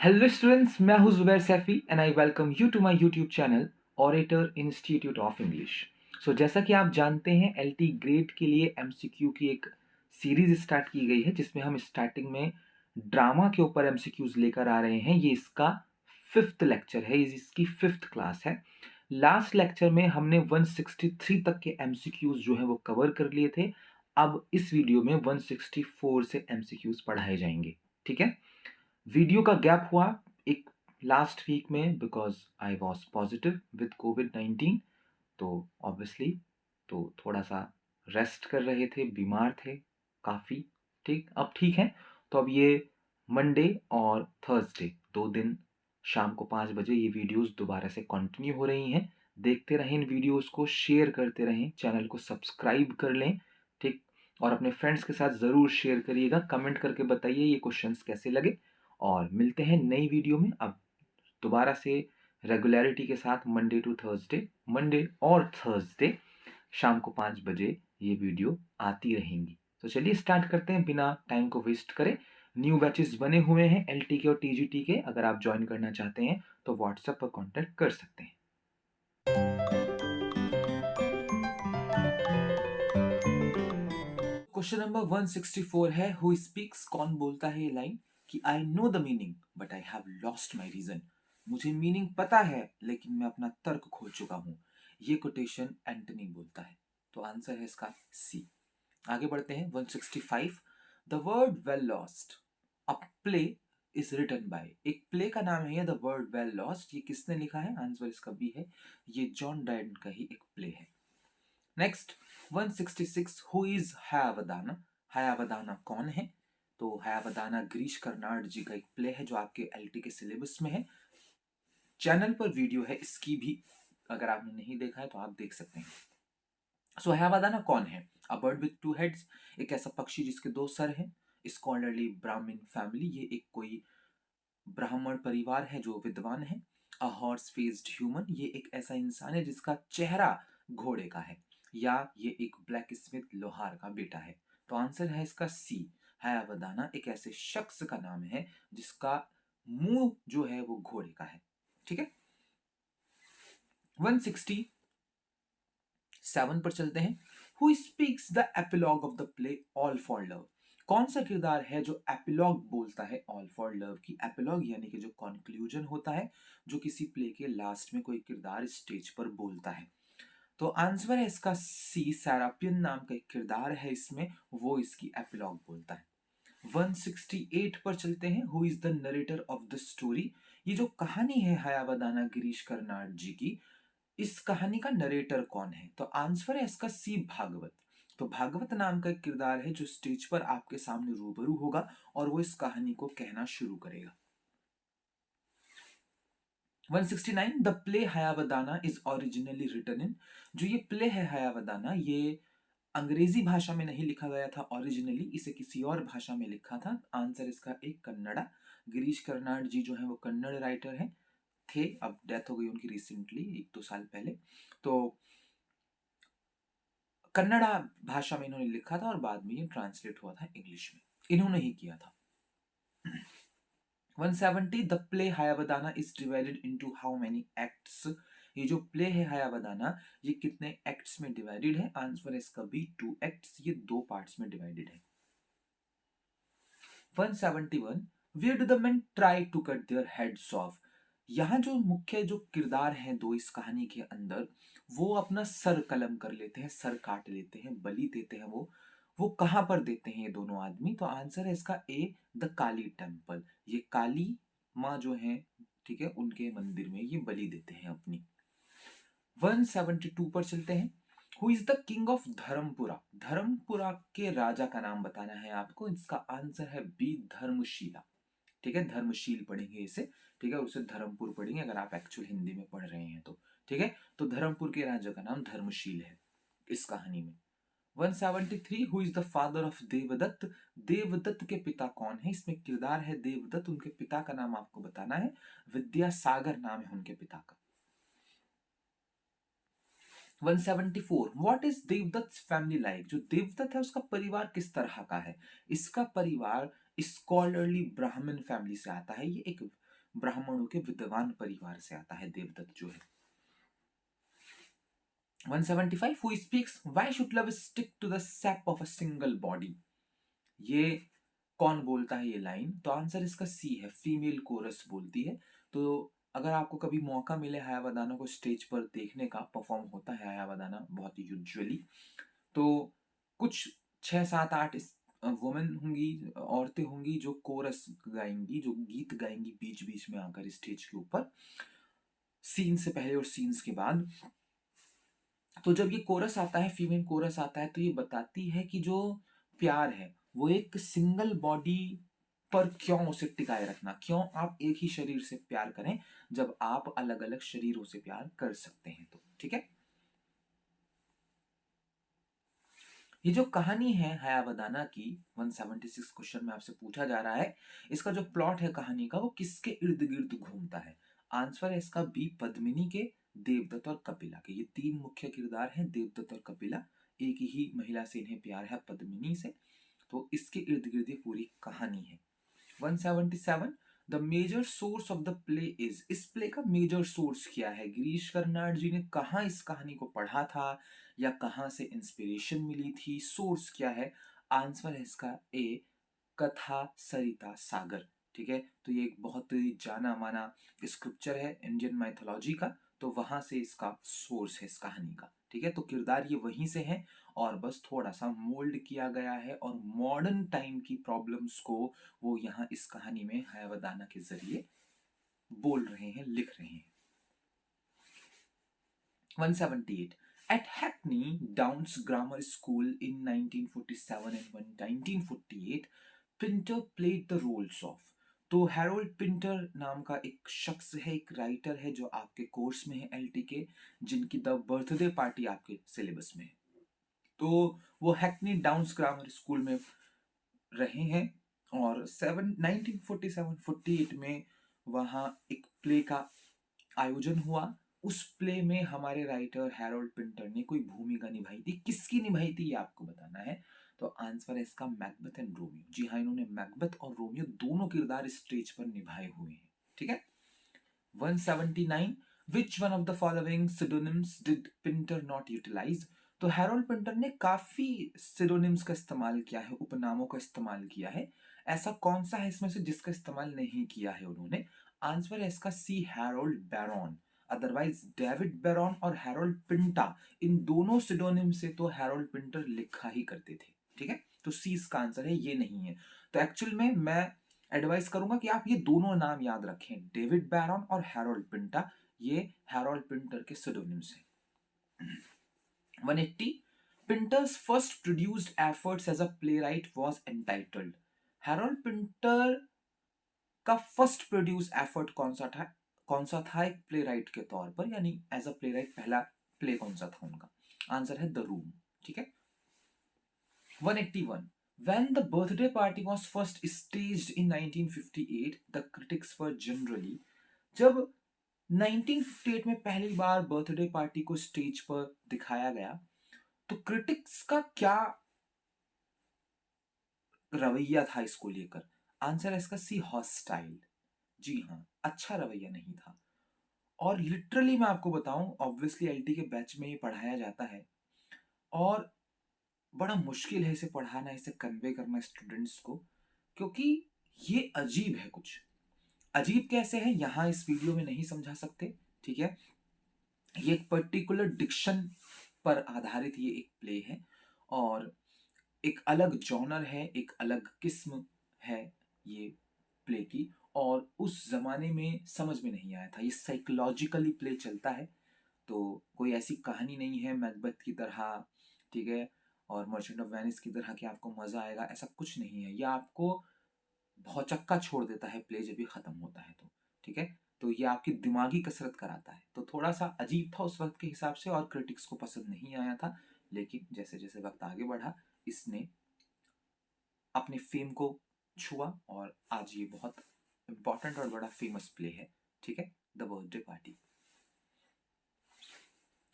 Hello students, मैं हूं Zubair Saifi and I welcome you to my YouTube channel orator institute of English. So जैसा कि आप जानते हैं, एलटी ग्रेड के लिए एमसीक्यू की एक सीरीज स्टार्ट की गई है जिसमें हम स्टार्टिंग में ड्रामा के ऊपर एमसीक्यूज लेकर आ रहे हैं। ये इसका 5th लेक्चर है, ये इसकी 5th क्लास है। लास्ट लेक्चर में हमने 163 तक के एमसीक्यूज जो है वो कवर कर लिए थे। अब इस वीडियो में 164 से एमसीक्यूज पढ़ाए जाएंगे। ठीक है। वीडियो का गैप हुआ एक लास्ट वीक में because I was positive with कोविड-19। तो ऑब्वियसली तो थोड़ा सा रेस्ट कर रहे थे, बीमार थे काफ़ी। ठीक, अब ठीक है। तो अब ये मंडे और थर्सडे 2 दिन शाम को 5 बजे ये वीडियोस दोबारा से कंटिन्यू हो रही हैं। देखते रहें इन वीडियोस को, शेयर करते रहें, चैनल को सब्सक्राइब कर लें। ठीक, और अपने फ्रेंड्स के साथ ज़रूर शेयर करिएगा। कमेंट करके बताइए ये क्वेश्चंस कैसे लगे। और मिलते हैं नई वीडियो में अब दोबारा से रेगुलरिटी के साथ मंडे और थर्सडे शाम को 5 बजे ये वीडियो आती रहेंगी। तो चलिए स्टार्ट करते हैं बिना टाइम को वेस्ट करे। न्यू बैचेस बने हुए हैं एलटी के और टीजीटी के। अगर आप ज्वाइन करना चाहते हैं तो व्हाट्सएप पर कांटेक्ट कर सकते हैं। क्वेश्चन नंबर 164 है, हु स्पीक्स, कौन बोलता है ये लाइन कि I know the meaning but I have lost my reason. मुझे मीनिंग पता है लेकिन मैं अपना तर्क खो चुका हूं। ये कोटेशन एंटनी बोलता है। तो आंसर है इसका सी। आगे बढ़ते हैं 165। The word well lost a play is written by. एक प्ले का नाम है द वर्ड वेल लॉस्ट। ये किसने लिखा है? आंसर इसका बी है। ये जॉन ड्रायडन का ही एक प्ले है। Next 166, who is Hayavadana. Hayavadana कौन है? तो हयावदाना गिरीश कर्नाड जी का एक प्ले है जो आपके एलटी के सिलेबस में है। चैनल पर वीडियो है इसकी भी, अगर आपने नहीं देखा है तो आप देख सकते हैं। सो हयावदाना कौन है? A bird with two heads, एक ऐसा पक्षी जिसके 2 सर हैं। स्कॉलरली ब्राह्मण फैमिली, ये एक कोई ब्राह्मण परिवार है जो विद्वान है। अ हॉर्स फेस्ड ह्यूमन, ये एक ऐसा इंसान है जिसका चेहरा घोड़े का है। या ये एक ब्लैक स्मिथ लोहार का बेटा है। तो आंसर है इसका सी। हयावदाना एक ऐसे शख्स का नाम है जिसका मुंह जो है वो घोड़े का है। ठीक है। 167 पर चलते हैं। Who speaks the epilogue of the play all for love. कौन सा किरदार है जो एपिलॉग बोलता है ऑल फॉर लव की? एपिलॉग यानी कि जो कंक्लूजन होता है, जो किसी प्ले के लास्ट में कोई किरदार स्टेज पर बोलता है। तो आंसर है इसका सी। सैरापियन नाम का एक किरदार है इसमें, वो इसकी एपिलॉग बोलता है। 168 पर चलते हैं। Who is the narrator of the story. ये जो कहानी है हयावदाना गिरीश कर्नाड जी की, इस कहानी का नरेटर कौन है? तो आंसर है इसका सी, भागवत। तो भागवत नाम का एक किरदार है जो स्टेज पर आपके सामने रूबरू होगा और वो इस कहानी को कहना शुरू करेगा। 169, the play Hayavadana is originally written in. जो ये प्ले है हयावदाना, ये अंग्रेजी भाषा में नहीं लिखा गया था ओरिजिनली, इसे किसी और भाषा में लिखा था। आंसर इसका एक, कन्नड़ा। गिरीश कर्नाड जी जो है वो कन्नड़ राइटर है थे, अब डेथ हो गई उनकी रिसेंटली 1-2 साल पहले। तो कन्नड़ा भाषा में इन्होंने लिखा था और बाद में ये ट्रांसलेट हुआ था इंग्लिश में, इन्होंने ही किया था। 170, the play Hayavadana is divided into how many acts. ये जो प्ले है हयावदाना, ये कितने एक्ट्स में डिवाइडेड है? आंसर है इसका बी, 2 एक्ट्स। ये 2 पार्ट्स में डिवाइडेड है। 171, where do the men try to cut their heads off. यहाँ जो मुख्य जो किरदार हैं दो इस कहानी के अंदर, वो अपना सर कलम कर लेते हैं, सर काट लेते हैं, बलि देते हैं। वो कहां पर देते हैं ये दोनों आदमी? तो आंसर है इसका ए, द काली टेम्पल। ये काली माँ जो है, ठीक है, उनके मंदिर में ये बलि देते हैं अपनी। 172 पर चलते हैं। Who is the king of Dharmapura. Dharmapura के राजा का नाम बताना है आपको। इसका आंसर है बी, धर्मशीला। ठीक है, धर्मशील पढ़ेंगे इसे, ठीक है, उसे धर्मपुर पढ़ेंगे अगर आप एक्चुअल हिंदी में पढ़ रहे हैं तो। ठीक है, तो धर्मपुर के राजा का नाम धर्मशील है इस कहानी में। 173, who is the father of Devadatta. Devadatta के पिता कौन है? इसमें किरदार है देवदत्त, उनके पिता का नाम आपको बताना है। विद्यासागर नाम है उनके पिता का। 174, what is Devadatta family like. जो देवदत्त है उसका परिवार किस तरह का है? इसका परिवार स्कॉलरली ब्राह्मण फैमिली से आता है। ये एक ब्राह्मणों के विद्वान परिवार से आता है देवदत्त जो है। 175 who speaks why should love stick to the sap of a single body. ये कौन बोलता है ये लाइन? तो आंसर इसका सी है, फीमेल कोरस बोलती है। तो अगर आपको कभी मौका मिले हयावदाना को स्टेज पर देखने का, परफॉर्म होता है हयावदाना बहुत ही यूजुअली, तो कुछ 6 7 8 वुमेन होंगी, औरतें होंगी जो कोरस गाएंगी, जो गीत गाएंगी बीच बीच में आकर स्टेज के ऊपर, सीन से पहले और सीन्स के बाद। तो जब ये कोरस आता है, फीमेल कोरस आता है, तो ये बताती है कि जो प्यार है वो एक सिंगल बॉडी पर क्यों उसे टिकाए रखना, क्यों आप एक ही शरीर से प्यार करें जब आप अलग अलग शरीरों से प्यार कर सकते हैं। तो ठीक है, ये जो कहानी है हयावदाना की, 176 क्वेश्चन में आपसे पूछा जा रहा है, इसका जो प्लॉट है कहानी का वो किसके इर्द गिर्द घूमता है? आंसर है इसका बी, पद्मिनी के, देवदत्त और कपिला के। ये 3 मुख्य किरदार हैं, देवदत्त और कपिला। एक ही महिला से इन्हें प्यार है, पद्मिनी से। तो इसके इर्द गिर्द ये पूरी कहानी है। 177 the major source of the play is. इस प्ले का मेजर सोर्स क्या है? गिरीश कर्नाड जी ने कहाँ इस कहानी को पढ़ा था या कहाँ से इंस्पिरेशन मिली थी? सोर्स क्या है? आंसर है इसका ए, कथा सरिता सागर। ठीक है, तो ये एक बहुत ही जाना माना स्क्रिप्चर है इंडियन माइथोलॉजी का, तो वहां से इसका सोर्स है इस कहानी का। ठीक है, तो किरदार ये वहीं से हैं और बस थोड़ा सा मोल्ड किया गया है और मॉडर्न टाइम की प्रॉब्लम्स को वो यहाँ इस कहानी में हयावदाना के जरिए बोल रहे हैं, लिख रहे हैं। 178 at Hackney Downs Grammar School in 1947 and 1948 Pinter played the roles of। तो हैरोल्ड पिंटर नाम का एक शख्स है, एक राइटर है जो आपके कोर्स में है एलटी के, जिनकी द बर्थडे पार्टी आपके सिलेबस में है। तो वो हैकनी डाउन्स ग्रामर स्कूल में रहे हैं और 1947-48 में वहाँ एक प्ले का आयोजन हुआ। उस प्ले में हमारे राइटर हैरोल्ड पिंटर ने कोई भूमिका निभाई थी। किसकी निभाई थी ये आपको बताना है। तो आंसर है इसका मैकबेथ एंड रोमियो। जी हाँ, इन्होंने मैकबेथ और रोमियो दोनों किरदार स्टेज पर निभाए हुए हैं। ठीक है। 179 which one of the following synonyms did Pinter not utilise. तो हैरोल्ड पिंटर ने काफी सिनोनिम्स का इस्तेमाल किया है, उपनामों का इस्तेमाल किया है। ऐसा कौन सा है इसमें से जिसका इस्तेमाल नहीं किया है उन्होंने? आंसर है इसका C, Harold Baron. Otherwise David Baron और हैरोल्ड पिंटा, इन दोनों सिनोनिम से तो हैरोल्ड पिंटर लिखा ही करते थे। ठीक है, तो सी इसका आंसर है, ये नहीं है। तो एक्चुअल में मैं एडवाइस करूंगा कि आप ये दोनों नाम याद रखें, डेविड बैरॉन और हैरोल्ड पिंटा। ये हैरोल्ड पिंटर के सिनोनिम्स हैं। 180 Pinter's first produced efforts as a playwright was entitled. Harold Pinter का फर्स्ट प्रोड्यूस एफर्ट कौन सा था? कौन सा था एक प्लेराइट के तौर पर, यानी एज अ प्लेराइट पहला प्ले कौन सा था उनका? आंसर है द रूम। ठीक है। 181 When the birthday party was first staged in 1958, the critics were generally। जब 1958 में पहली बार बर्थडे पार्टी को स्टेज पर दिखाया गया तो क्रिटिक्स का क्या रवैया था इसको लेकर? आंसर है इसका सी, हॉस्टाइल। जी हाँ, अच्छा रवैया नहीं था। और लिटरली मैं आपको बताऊं, ऑब्वियसली एलटी के बैच में ये पढ़ाया जाता है और बड़ा मुश्किल है इसे पढ़ाना, इसे कन्वे करना स्टूडेंट्स को, क्योंकि ये अजीब है। कुछ अजीब कैसे है यहां इस वीडियो में नहीं समझा सकते। ठीक है, ये एक पर्टिकुलर डिक्शन पर आधारित ये एक प्ले है और एक अलग जॉनर है, एक अलग किस्म है ये प्ले की, और उस जमाने में समझ में नहीं आया था। ये साइकोलॉजिकली प्ले चलता है, तो कोई ऐसी कहानी नहीं है मैकबेथ की तरह, ठीक है, और मर्चेंट ऑफ वेनिस की तरह कि आपको मजा आएगा, ऐसा कुछ नहीं है। ये आपको भौचक्का छोड़ देता है प्ले जब ये खत्म होता है तो। ठीक है, तो ये आपकी दिमागी कसरत कराता है। तो थोड़ा सा अजीब था उस वक्त के हिसाब से और क्रिटिक्स को पसंद नहीं आया था, लेकिन जैसे जैसे वक्त आगे बढ़ा इसने अपने फेम को छुआ और आज ये बहुत इंपॉर्टेंट और बड़ा फेमस प्ले है। ठीक है, the birthday party.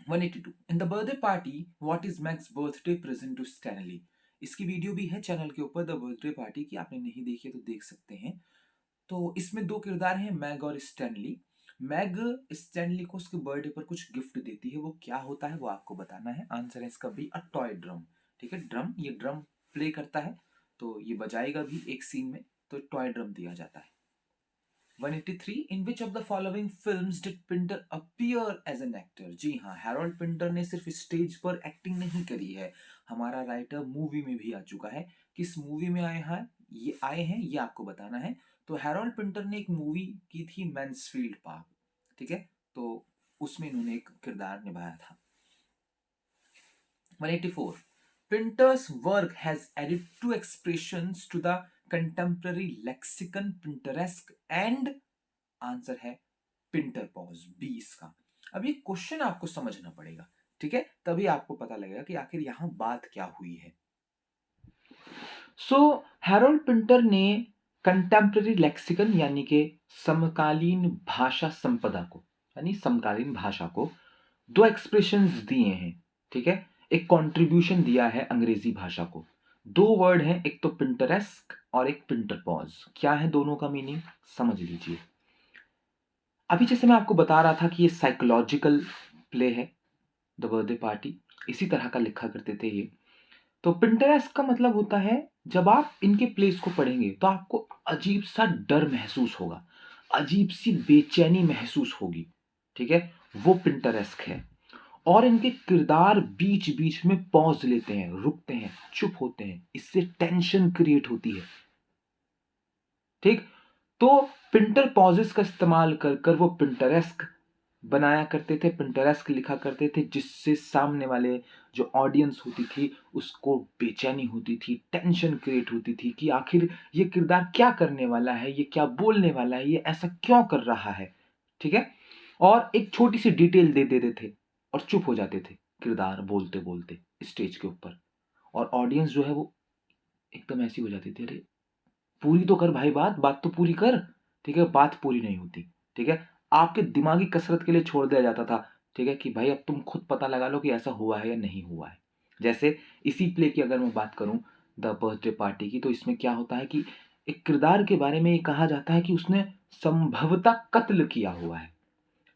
182 in the birthday party what is Max birthday present to Stanley. इसकी वीडियो भी है चैनल के ऊपर, द बर्थडे पार्टी की। आपने नहीं देखी है तो देख सकते हैं। तो इसमें दो किरदार हैं, मैग और स्टैनली। मैग स्टैनली को उसके बर्थडे पर कुछ गिफ्ट देती है, वो क्या होता है वो आपको बताना है। आंसर है इसका बी, अ टॉय ड्रम। ठीक है, ड्रम, ये ड्रम प्ले करता है तो ये बजाएगा भी एक सीन में, तो टॉय ड्रम दिया जाता है। 183, in which of the following films did Pinter appear as an actor? जी हाँ, हैरोल्ड पिंटर ने सिर्फ स्टेज पर एक्टिंग नहीं करी है, हमारा राइटर मूवी में भी आ चुका है। किस मूवी में आए हैं ये आपको बताना है। तो हैरोल्ड पिंटर ने एक मूवी की थी, मैन्सफील्ड पार्क। ठीक है, तो उसमें इन्होंने एक किरदार निभाया था। 184, Pinter's work has added two expressions to the contemporary lexicon Pinteresque and answer है पिंटर पॉज, 20 का। अब ये क्वेश्चन आपको समझना पड़ेगा, ठीक है, तभी आपको पता लगेगा कि आखिर यहां बात क्या हुई है। सो हैरोल्ड पिंटर ने कंटेम्पररी लेक्सिकन यानी कि समकालीन भाषा संपदा को, यानी समकालीन भाषा को दो एक्सप्रेशंस दिए हैं। ठीक है, एक कंट्रीब्यूशन दिया है अंग्रेजी भाषा को। दो वर्ड हैं, एक तो पिंटरेस्क और एक पिंटर पॉज। क्या है दोनों का मीनिंग समझ लीजिए। अभी जैसे मैं आपको बता रहा था कि ये साइकोलॉजिकल प्ले है, द बर्थडे पार्टी, इसी तरह का लिखा करते थे ये। तो पिंटरेस्ट का मतलब होता है, जब आप इनके प्लेस को पढ़ेंगे तो आपको अजीब सा डर महसूस होगा, अजीब सी बेचैनी महसूस होगी। ठीक है, वो पिंटरेस्क है। और इनके किरदार बीच बीच में पॉज लेते हैं, रुकते हैं, चुप होते हैं, इससे टेंशन क्रिएट होती है। ठीक, तो पिंटर पॉजेस का इस्तेमाल कर कर वो पिंटरेस्क बनाया करते थे, पिंटरेस्क लिखा करते थे, जिससे सामने वाले जो ऑडियंस होती थी उसको बेचैनी होती थी, टेंशन क्रिएट होती थी कि आखिर ये किरदार क्या करने वाला है, ये क्या बोलने वाला है, ये ऐसा क्यों कर रहा है। ठीक है, और एक छोटी सी डिटेल दे देते थे और चुप हो जाते थे किरदार बोलते बोलते स्टेज के ऊपर, और ऑडियंस जो है वो एकदम ऐसी हो जाती थी, अरे पूरी तो कर भाई, बात बात तो पूरी कर। ठीक है, बात पूरी नहीं होती। ठीक है, आपके दिमागी कसरत के लिए छोड़ दिया जाता था। ठीक है, कि भाई अब तुम खुद पता लगा लो कि ऐसा हुआ है या नहीं हुआ है। जैसे इसी प्ले की अगर मैं बात करूं, द बर्थडे पार्टी की, तो इसमें क्या होता है कि एक किरदार के बारे में ये कहा जाता है कि उसने संभवतः कत्ल किया हुआ है।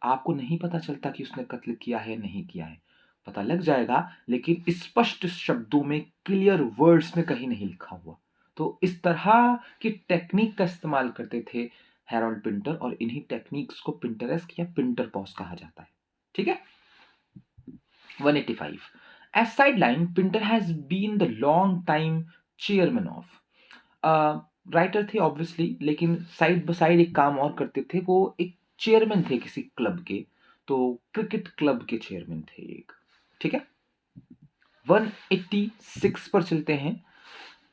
आपको नहीं पता चलता कि उसने कत्ल किया है या नहीं किया है, पता लग जाएगा लेकिन स्पष्ट शब्दों में, क्लियर वर्ड्स में कहीं नहीं लिखा हुआ। तो इस तरह की टेक्निक का इस्तेमाल करते थे हैरोल्ड पिंटर, और इन्हीं टेक्निक्स को पिंटरेस्क या पिंटर पॉज कहा जाता है। ठीक है, 185, as sideline Pinter has been the long time chairman of, writer थे ऑब्वियसली, लेकिन साइड बाय साइड एक काम और करते थे, वो एक चेयरमैन थे किसी क्लब के, तो क्रिकेट क्लब के चेयरमैन थे एक। ठीक है, 186 पर चलते हैं।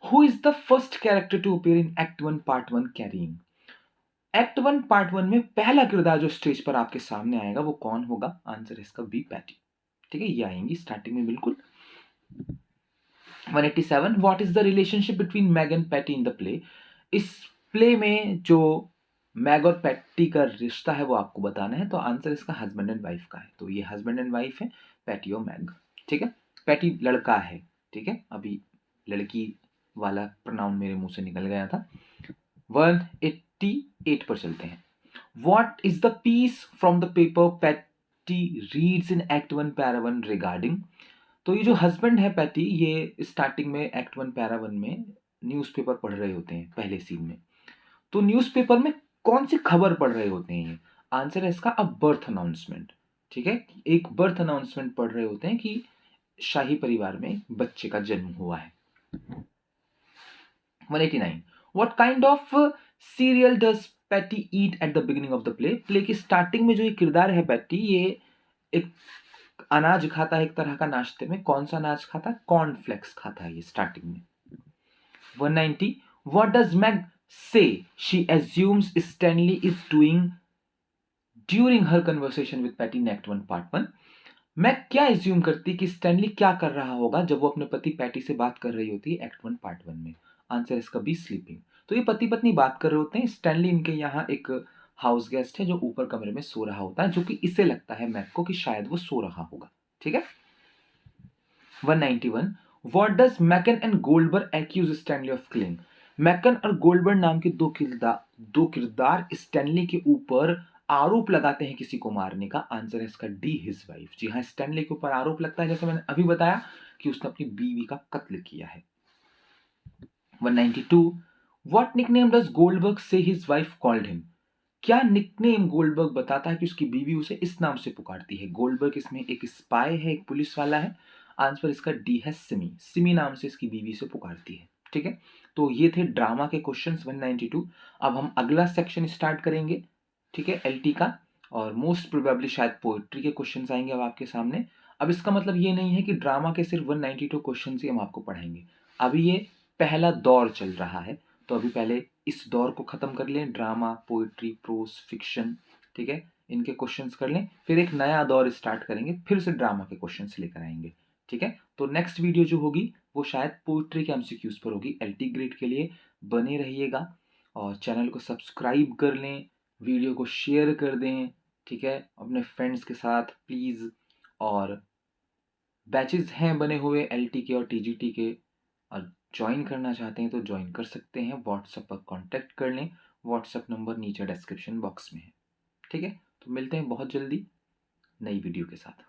Who is the first character to appear in act 1 part 1 carrying? Act 1 part 1 में पहला किरदार जो स्टेज पर आपके सामने आएगा वो कौन होगा? आंसर इसका बी, पैटी। ठीक है, ये आएंगी स्टार्टिंग में बिल्कुल। 187, what is the relationship between Meg and Petey in the play? इस प्ले में जो मैग और पैटी का रिश्ता है वो आपको बताना है, तो आंसर इसका हस्बैंड एंड वाइफ का है। तो ये हस्बैंड एंड वाइफ है, पैटी और मैग। ठीक है, पैटी लड़का है। ठीक है, अभी लड़की वाला प्रोनाउन मेरे मुंह से निकल गया था। 188 पर चलते हैं। What is the piece from the paper Petey reads in act 1 para 1 regarding? तो ये जो हस्बैंड है पैटी, ये स्टार्टिंग में एक्ट 1 पैरा 1 में न्यूज़पेपर पढ़ रहे होते हैं पहले सीन में। तो न्यूज़पेपर में कौन सी खबर पढ़ रहे होते हैं ये? आंसर है इसका, अ बर्थ अनाउंसमेंट। ठीक है, एक बर्थ अनाउंसमेंट पढ़ रहे होते हैं कि शाही परिवार में बच्चे का जन्म हुआ है। 189, what kind of cereal does Petey eat at the beginning of the play? Play की स्टार्टिंग में जो ये किरदार है पैटी, ये एक अनाज खाता है, एक तरह का नाश्ते में। कौन सा अनाज खाता है? कॉर्नफ्लेक्स खाता है ये स्टार्टिंग में। 190, what does Meg say she assumes Stanley is doing during her conversation with Patty in Act 1 Part 1? Mag क्या एज्यूम करती कि स्टैनली क्या कर रहा होगा जब वो अपने पति पैटी से बात कर रही होती है एक्ट 1 पार्ट 1 में? आंसर इसका बी, स्लीपिंग। तो ये पति पत्नी बात कर रहे होते हैं। स्टैनली इनके यहाँ एक हाउस गेस्ट है जो ऊपर कमरे में सो रहा होता है, जो कि इसे लगता है मैग को कि शायद वो सो रहा होगा। ठीक है, 191, what does Macon and Goldberg accuse Stanley of killing? McKeon और गोल्डबर्न नाम के दो किरदार स्टैनली के ऊपर आरोप लगाते हैं किसी को मारने का। आंसर है इसका डी, हिज वाइफ। जी हाँ, स्टैनली के ऊपर आरोप लगता है, जैसे मैंने अभी बताया कि उसने अपनी बीवी का कत्ल किया है। 192, व्हाट निकनेम डज गोल्डबर्ग से हिज वाइफ कॉल्ड हिम? क्या निकनेम गोल्डबर्ग बताता है कि उसकी बीवी उसे इस नाम से पुकारती है? गोल्डबर्ग इसमें एक स्पाई है, एक पुलिस वाला है। आंसर इसका डी है, सिमी। सिमी नाम से इसकी बीवी से पुकारती है। ठीक है, तो ये थे ड्रामा के क्वेश्चंस 192। अब हम अगला सेक्शन स्टार्ट करेंगे, ठीक है, एलटी का, और मोस्ट प्रोबेबली शायद पोएट्री के क्वेश्चंस आएंगे अब आपके सामने। अब इसका मतलब ये नहीं है कि ड्रामा के सिर्फ 192 क्वेश्चंस ही हम आपको पढ़ाएंगे। अभी ये पहला दौर चल रहा है, तो अभी पहले इस दौर को खत्म कर लें, ड्रामा, पोइट्री, प्रोस, फिक्शन, ठीक है, इनके क्वेश्चंस कर लें, फिर एक नया दौर स्टार्ट करेंगे, फिर से ड्रामा के क्वेश्चंस लेकर आएंगे। ठीक है, तो नेक्स्ट वीडियो जो होगी वो शायद पोइट्री के एमसीक्यूज पर होगी। एलटी ग्रेड के लिए बने रहिएगा और चैनल को सब्सक्राइब कर लें, वीडियो को शेयर कर दें, ठीक है, अपने फ्रेंड्स के साथ प्लीज़। और बैचेस हैं बने हुए एलटी के और टीजीटी के, और ज्वाइन करना चाहते हैं तो ज्वाइन कर सकते हैं। व्हाट्सएप पर कांटेक्ट कर लें, व्हाट्सएप नंबर नीचे डिस्क्रिप्शन बॉक्स में है। ठीक है, तो मिलते हैं बहुत जल्दी नई वीडियो के साथ।